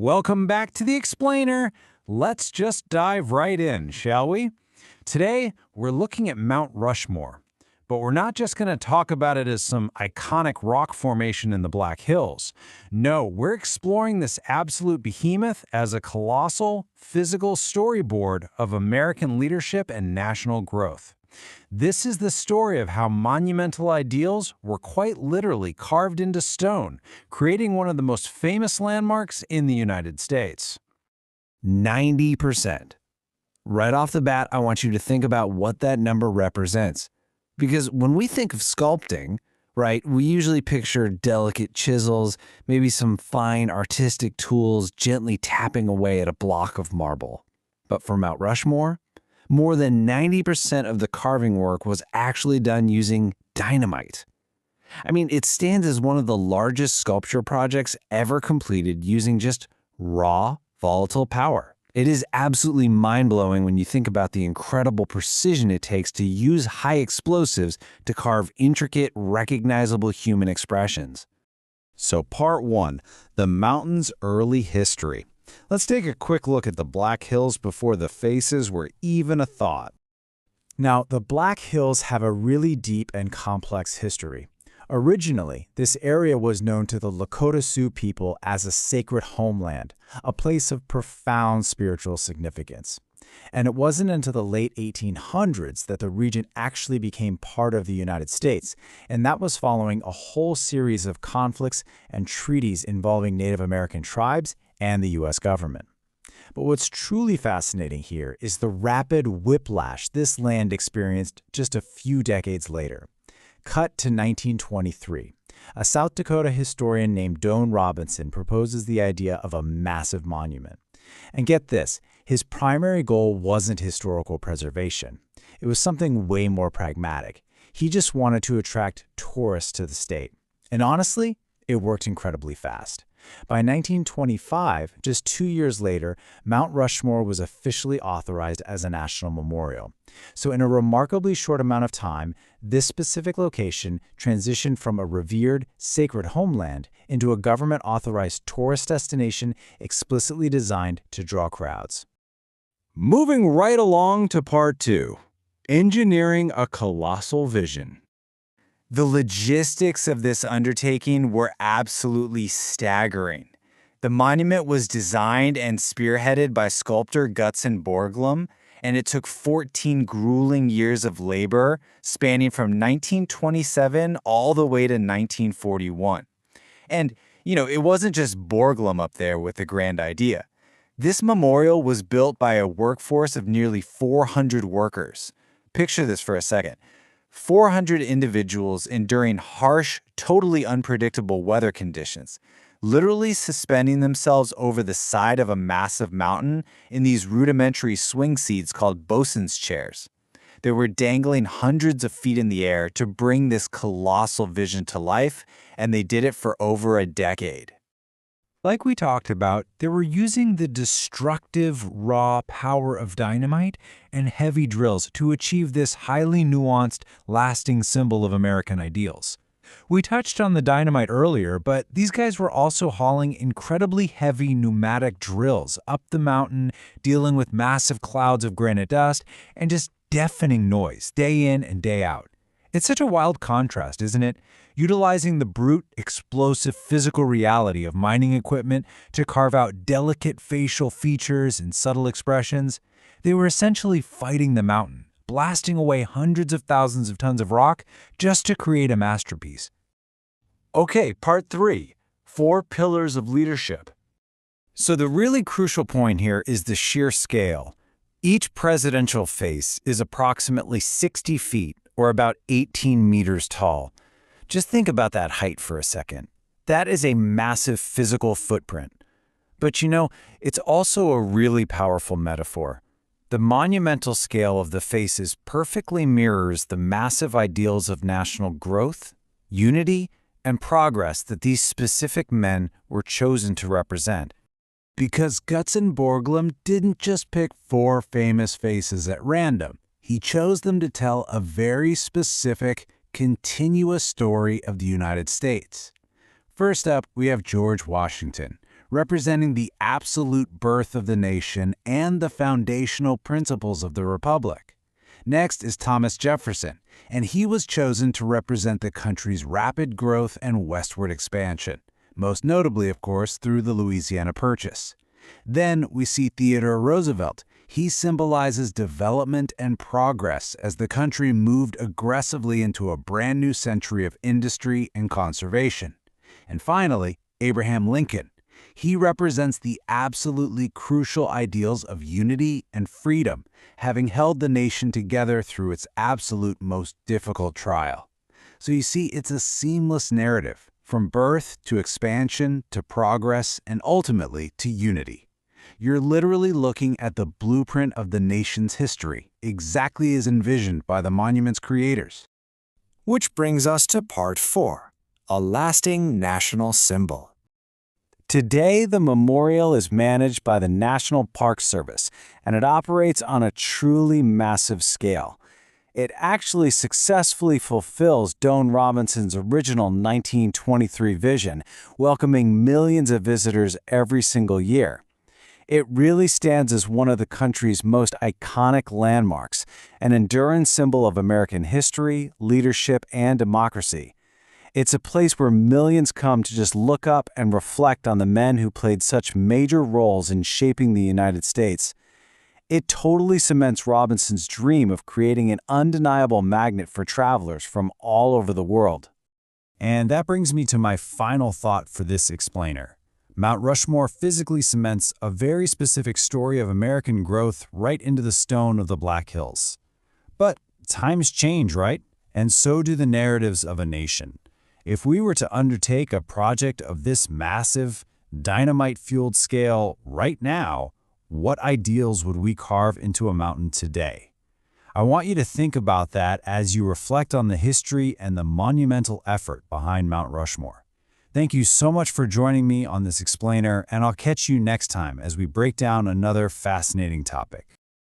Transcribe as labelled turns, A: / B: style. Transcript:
A: Welcome back to The Explainer. Let's just dive right in, shall we? Today, we're looking at Mount Rushmore, but we're not just going to talk about it as some iconic rock formation in the Black Hills. No, we're exploring this absolute behemoth as a colossal, physical storyboard of American leadership and national growth. This is the story of how monumental ideals were quite literally carved into stone, creating one of the most famous landmarks in the United States.
B: 90%. Right off the bat, I want you to think about what that number represents. Because when we think of sculpting, right, we usually picture delicate chisels, maybe some fine artistic tools gently tapping away at a block of marble. But for Mount Rushmore, more than 90% of the carving work was actually done using dynamite. I mean, it stands as one of the largest sculpture projects ever completed using just raw, volatile power. It is absolutely mind-blowing when you think about the incredible precision it takes to use high explosives to carve intricate, recognizable human expressions.
A: So part 1, the mountain's early history. Let's take a quick look at the Black Hills before the faces were even a thought.
C: Now, the Black Hills have a really deep and complex history. Originally, this area was known to the Dakota Sioux people as a sacred homeland, a place of profound spiritual significance. And it wasn't until the late 1800s that the region actually became part of the United States, and that was following a whole series of conflicts and treaties involving Native American tribes and the U.S. government. But what's truly fascinating here is the rapid whiplash this land experienced just a few decades later. Cut to 1923. A South Dakota historian named Doane Robinson proposes the idea of a massive monument. And get this, his primary goal wasn't historical preservation. It was something way more pragmatic. He just wanted to attract tourists to the state. And honestly, it worked incredibly fast. By 1925, just 2 years later, Mount Rushmore was officially authorized as a national memorial. So in a remarkably short amount of time, this specific location transitioned from a revered, sacred homeland into a government-authorized tourist destination explicitly designed to draw crowds.
A: Moving right along to part 2, engineering a colossal vision.
D: The logistics of this undertaking were absolutely staggering. The monument was designed and spearheaded by sculptor Gutzon Borglum, and it took 14 grueling years of labor, spanning from 1927 all the way to 1941. And, it wasn't just Borglum up there with the grand idea. This memorial was built by a workforce of nearly 400 workers. Picture this for a second. 400 individuals enduring harsh, totally unpredictable weather conditions, literally suspending themselves over the side of a massive mountain in these rudimentary swing seats called bosun's chairs. They were dangling hundreds of feet in the air to bring this colossal vision to life, and they did it for over a decade.
C: Like we talked about, they were using the destructive, raw power of dynamite and heavy drills to achieve this highly nuanced, lasting symbol of American ideals. We touched on the dynamite earlier, but these guys were also hauling incredibly heavy pneumatic drills up the mountain, dealing with massive clouds of granite dust and just deafening noise day in and day out. It's such a wild contrast, isn't it? Utilizing the brute, explosive physical reality of mining equipment to carve out delicate facial features and subtle expressions, they were essentially fighting the mountain, blasting away hundreds of thousands of tons of rock just to create a masterpiece.
A: Okay, part 3, 4 pillars of leadership.
B: So the really crucial point here is the sheer scale. Each presidential face is approximately 60 feet, or about 18 meters tall. Just think about that height for a second. That is a massive physical footprint. But it's also a really powerful metaphor. The monumental scale of the faces perfectly mirrors the massive ideals of national growth, unity, and progress that these specific men were chosen to represent.
A: Because Gutzon Borglum didn't just pick 4 famous faces at random. He chose them to tell a very specific, continuous story of the United States. First up, we have George Washington, representing the absolute birth of the nation and the foundational principles of the republic. Next is Thomas Jefferson, and he was chosen to represent the country's rapid growth and westward expansion, most notably, of course, through the Louisiana Purchase. Then we see Theodore Roosevelt. He symbolizes development and progress as the country moved aggressively into a brand new century of industry and conservation. And finally, Abraham Lincoln. He represents the absolutely crucial ideals of unity and freedom, having held the nation together through its absolute most difficult trial. So you see, it's a seamless narrative, from birth to expansion to progress and ultimately to unity. You're literally looking at the blueprint of the nation's history, exactly as envisioned by the monument's creators.
C: Which brings us to part 4, a lasting national symbol. Today, the memorial is managed by the National Park Service, and it operates on a truly massive scale. It actually successfully fulfills Doane Robinson's original 1923 vision, welcoming millions of visitors every single year. It really stands as one of the country's most iconic landmarks, an enduring symbol of American history, leadership, and democracy. It's a place where millions come to just look up and reflect on the men who played such major roles in shaping the United States. It totally cements Robinson's dream of creating an undeniable magnet for travelers from all over the world.
A: And that brings me to my final thought for this explainer. Mount Rushmore physically cements a very specific story of American growth right into the stone of the Black Hills. But times change, right? And so do the narratives of a nation. If we were to undertake a project of this massive, dynamite-fueled scale right now, what ideals would we carve into a mountain today? I want you to think about that as you reflect on the history and the monumental effort behind Mount Rushmore. Thank you so much for joining me on this explainer, and I'll catch you next time as we break down another fascinating topic.